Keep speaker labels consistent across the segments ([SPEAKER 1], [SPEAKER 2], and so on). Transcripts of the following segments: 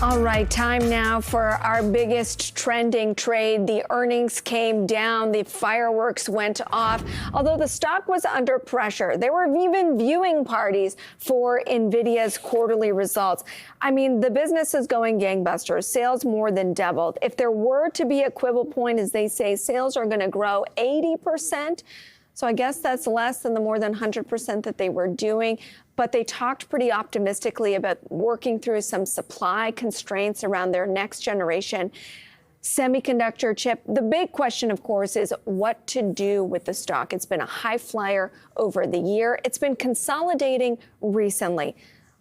[SPEAKER 1] All right, time now for our biggest trending trade. The earnings came down, the fireworks went off. Although the stock was under pressure, there were even viewing parties for Nvidia's quarterly results. I mean, the business is going gangbusters. Sales more than doubled. If there were to be a quibble point, as they say, sales are going to grow 80%. So I guess that's less than the more than 100% that they were doing. But they talked pretty optimistically about working through some supply constraints around their next generation semiconductor chip. The big question, of course, is what to do with the stock. It's been a high flyer over the year. It's been consolidating recently.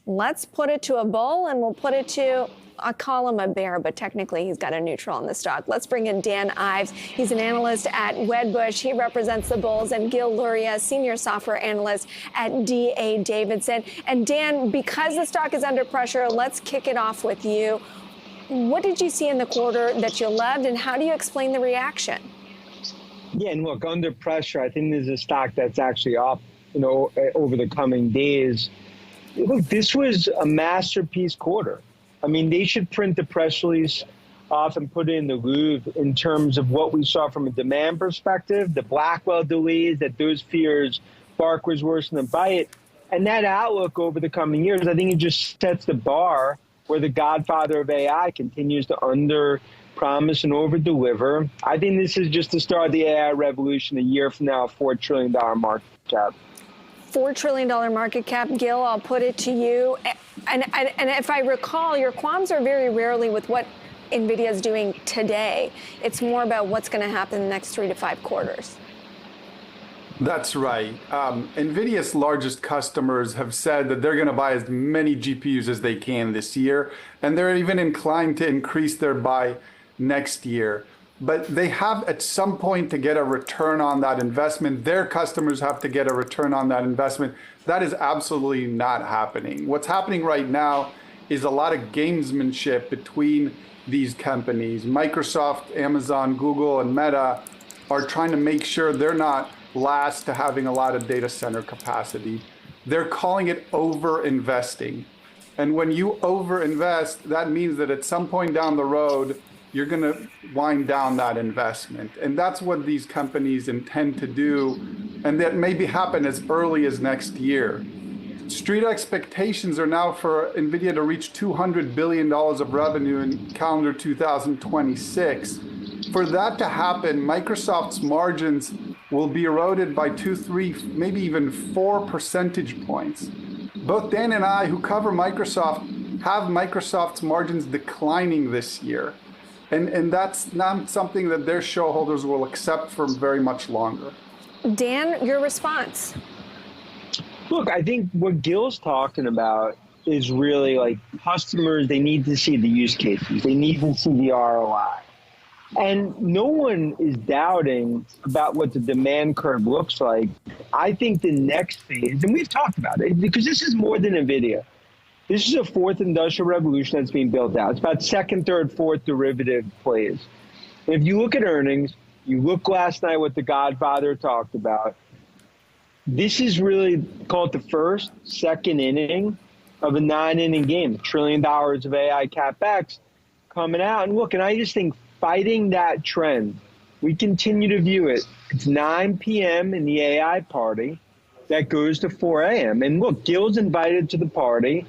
[SPEAKER 1] Let's put it to a bull, and we'll put it to, I call him a bear, but technically he's got a neutral in the stock. Let's bring in Dan Ives. He's an analyst at Wedbush. He represents the bulls, and Gil Luria, senior software analyst at D.A. Davidson. And Dan, because the stock is under pressure, let's kick it off with you. What did you see in the quarter that you loved, and how do you explain the reaction?
[SPEAKER 2] Yeah, and look, under pressure, I think there's a stock that's actually up, over the coming days. Look, this was a masterpiece quarter. I mean, they should print the press release off and put it in the Louvre in terms of what we saw from a demand perspective, the Blackwell delays, that those fears bark was worse than bite. And that outlook over the coming years, I think it just sets the bar where the godfather of AI continues to under-promise and over-deliver. I think this is just the start of the AI revolution. A year from now, a $4 trillion market cap.
[SPEAKER 1] $4 trillion market cap. Gil, I'll put it to you. And if I recall, your qualms are very rarely with what NVIDIA is doing today. It's more about what's going to happen in the next 3 to 5 quarters.
[SPEAKER 3] That's right. NVIDIA's largest customers have said that they're going to buy as many GPUs as they can this year, and they're even inclined to increase their buy next year. But they have at some point to get a return on that investment. Their customers have to get a return on that investment. That is absolutely not happening. What's happening right now is a lot of gamesmanship between these companies. Microsoft, Amazon, Google, and Meta are trying to make sure they're not last to having a lot of data center capacity. They're calling it over-investing. And when you over-invest, that means that at some point down the road, you're going to wind down that investment. And that's what these companies intend to do. And that maybe happen as early as next year. Street expectations are now for NVIDIA to reach $200 billion of revenue in calendar 2026. For that to happen, Microsoft's margins will be eroded by 2, 3, maybe even 4 percentage points. Both Dan and I, who cover Microsoft, have Microsoft's margins declining this year. And that's not something that their shareholders will accept for very much longer.
[SPEAKER 1] Dan, your response?
[SPEAKER 2] Look, I think what Gil's talking about is really like customers, they need to see the use cases. They need to see the ROI. And no one is doubting about what the demand curve looks like. I think the next phase, and we've talked about it, because this is more than NVIDIA. This is a fourth industrial revolution that's being built out. It's about second, third, fourth derivative plays. And if you look at earnings, you look last night what the Godfather talked about, this is really called the first, second inning of a 9-inning game, $1 trillion of AI CapEx coming out. And look, and I just think fighting that trend, we continue to view it. It's 9 p.m. in the AI party that goes to 4 a.m. And look, Gil's invited to the party.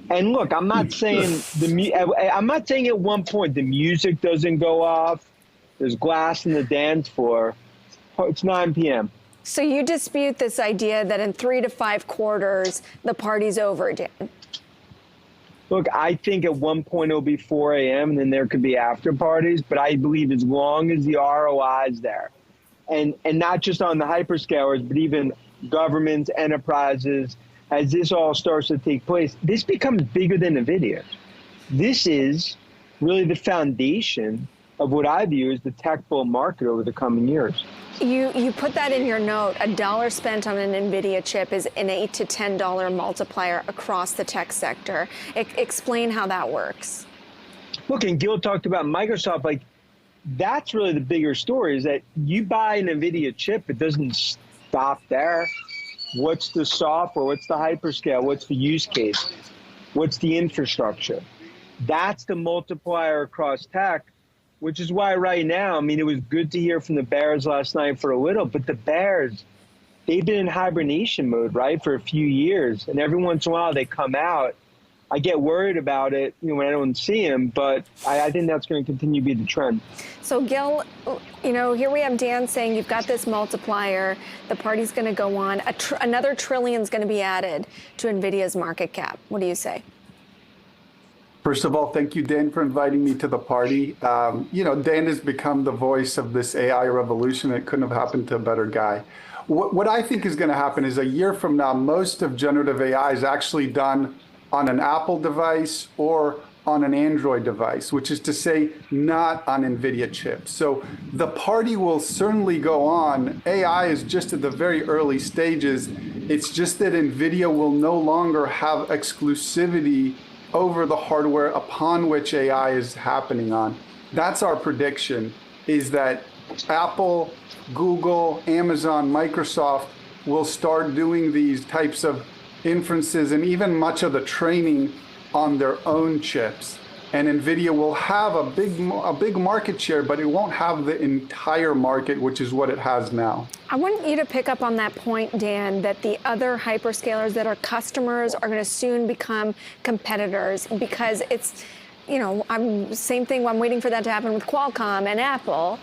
[SPEAKER 2] And look, I'm not saying at one point the music doesn't go off. There's glass in the dance floor. It's 9 p.m.
[SPEAKER 1] So you dispute this idea that in 3 to 5 quarters, the party's over, Dan?
[SPEAKER 2] Look, I think at one point it'll be 4 a.m. and then there could be after parties. But I believe as long as the ROI is there, and not just on the hyperscalers, but even governments, enterprises, as this all starts to take place, this becomes bigger than NVIDIA. This is really the foundation of what I view as the tech bull market over the coming years.
[SPEAKER 1] You put that in your note. $1 spent on an NVIDIA chip is an $8 to $10 multiplier across the tech sector. Explain how that works.
[SPEAKER 2] Look, and Gil talked about Microsoft. Like, that's really the bigger story, is that you buy an NVIDIA chip, it doesn't stop there. What's the software? What's the hyperscale? What's the use case? What's the infrastructure? That's the multiplier across tech, which is why right now, I mean, it was good to hear from the bears last night for a little, but the bears, they've been in hibernation mode, right, for a few years. And every once in a while they come out. I get worried about it, when I don't see them, but I think that's going to continue to be the trend.
[SPEAKER 1] So, Gil, here we have Dan saying you've got this multiplier. The party's going to go on. Another trillion is going to be added to Nvidia's market cap. What do you say?
[SPEAKER 3] First of all, thank you, Dan, for inviting me to the party. Dan has become the voice of this AI revolution. It couldn't have happened to a better guy. What I think is going to happen is a year from now, most of generative AI is actually done on an Apple device or on an Android device, which is to say not on Nvidia chips. So the party will certainly go on. AI is just at the very early stages. It's just that Nvidia will no longer have exclusivity over the hardware upon which AI is happening on. That's our prediction, is that Apple, Google, Amazon, Microsoft will start doing these types of inferences and even much of the training on their own chips. And Nvidia will have a big market share, but it won't have the entire market, which is what it has now.
[SPEAKER 1] I want you to pick up on that point, Dan, that the other hyperscalers that are customers are going to soon become competitors, because it's, same thing. I'm waiting for that to happen with Qualcomm and Apple.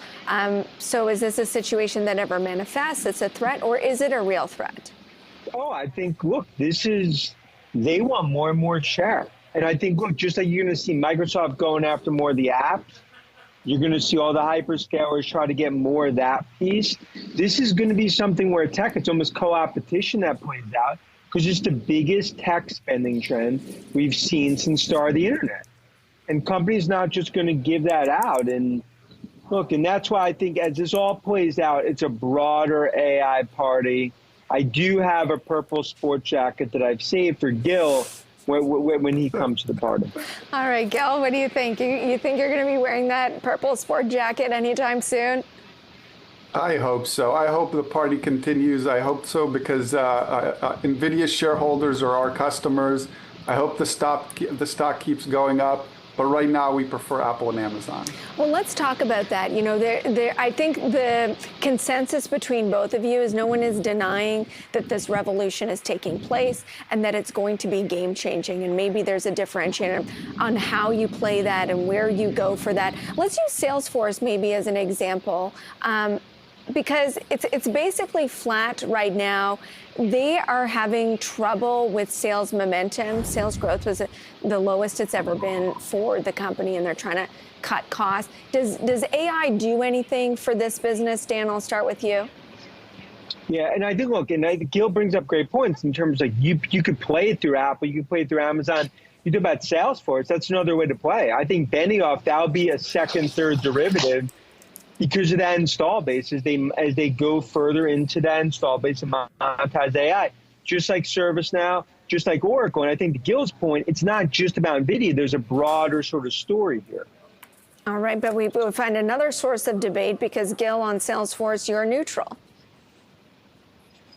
[SPEAKER 1] So is this a situation that ever manifests? It's a threat, or is it a real threat?
[SPEAKER 2] Oh, I think, look, they want more and more share. And I think, look, just like you're going to see Microsoft going after more of the apps, you're going to see all the hyperscalers try to get more of that piece. This is going to be something where tech, it's almost co-opetition that plays out, because it's the biggest tech spending trend we've seen since the start of the internet. And companies not just going to give that out. And look, and that's why I think as this all plays out, it's a broader AI party. I do have a purple sport jacket that I've saved for Gil when he comes to the party.
[SPEAKER 1] All right, Gil, what do you think? You think you're going to be wearing that purple sport jacket anytime soon?
[SPEAKER 3] I hope so. I hope the party continues. I hope so, because Nvidia shareholders are our customers. I hope the stock keeps going up. But right now, we prefer Apple and Amazon. Well,
[SPEAKER 1] let's talk about that. I think the consensus between both of you is no one is denying that this revolution is taking place and that it's going to be game-changing. And maybe there's a differentiator on how you play that and where you go for that. Let's use Salesforce maybe as an example. Because it's basically flat right now. They are having trouble with sales momentum. Sales growth was the lowest it's ever been for the company, and they're trying to cut costs. Does AI do anything for this business? Dan, I'll start with you.
[SPEAKER 2] Yeah, and I think, look, and Gil brings up great points in terms of you could play it through Apple, you could play it through Amazon. You talk about Salesforce, that's another way to play. I think Benioff, that'll be a second, third derivative, because of that install base, as they go further into that install base and monetize AI, just like ServiceNow, just like Oracle. And I think to Gil's point, it's not just about Nvidia. There's a broader sort of story here.
[SPEAKER 1] All right, but we will find another source of debate, because Gil, on Salesforce, you're neutral.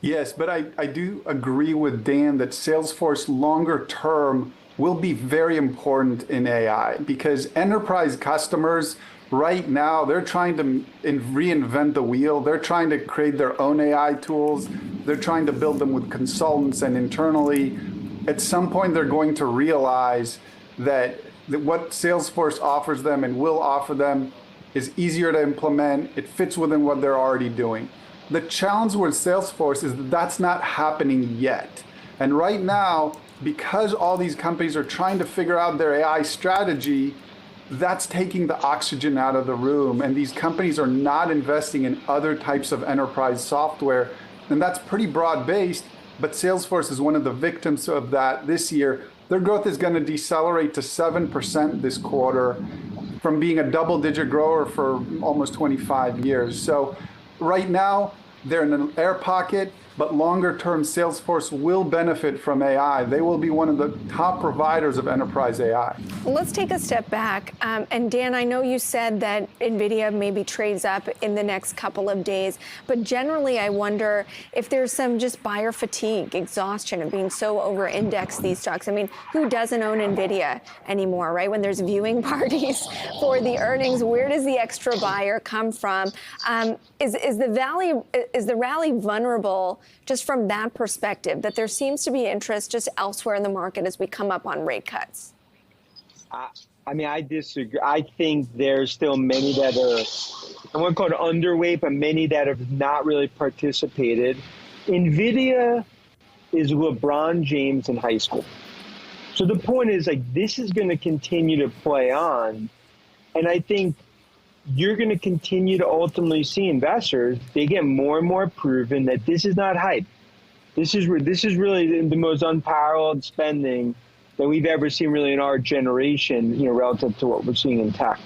[SPEAKER 3] Yes, but I do agree with Dan that Salesforce longer term will be very important in AI, because enterprise customers right now, they're trying to reinvent the wheel. They're trying to create their own AI tools. They're trying to build them with consultants and internally. At some point, they're going to realize that what Salesforce offers them and will offer them is easier to implement. It fits within what they're already doing. The challenge with Salesforce is that that's not happening yet. And right now, because all these companies are trying to figure out their AI strategy, that's taking the oxygen out of the room, and these companies are not investing in other types of enterprise software, and that's pretty broad-based, but Salesforce is one of the victims of that this year. Their growth is going to decelerate to 7% this quarter from being a double-digit grower for almost 25 years. So right now, they're in an air pocket, but longer term, Salesforce will benefit from AI. They will be one of the top providers of enterprise AI.
[SPEAKER 1] Well, let's take a step back. And Dan, I know you said that Nvidia maybe trades up in the next couple of days, but generally I wonder if there's some just buyer fatigue, exhaustion of being so over-indexed these stocks. I mean, who doesn't own Nvidia anymore, right? When there's viewing parties for the earnings, where does the extra buyer come from? Is the rally vulnerable just from that perspective, that there seems to be interest just elsewhere in the market as we come up on rate cuts?
[SPEAKER 2] I mean, I disagree. I think there's still many that are, I won't call it underweight, but many that have not really participated. Nvidia is LeBron James in high school. So the point is, like, this is going to continue to play on. And I think you're going to continue to ultimately see investors, they get more and more proven that this is not hype. This is really the most unparalleled spending that we've ever seen really in our generation, relative to what we're seeing in tech.